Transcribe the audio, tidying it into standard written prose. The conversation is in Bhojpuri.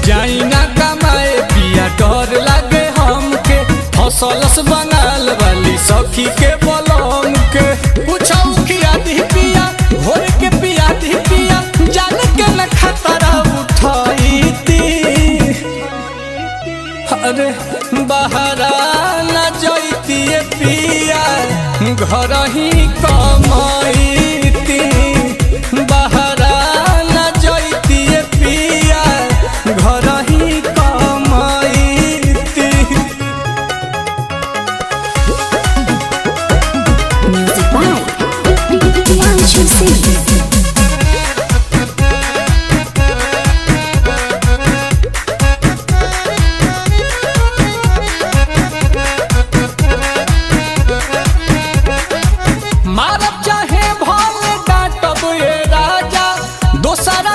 जाई ना कमाए पिया डर लागे हमके हौसलस बंगाल वाली सखी के बलम के पूछाऊ किया दी पिया घोर के पिया दी पिया जान के न खतरा उठाई थी। अरे बहरा न जैती पिया घर ही कमाई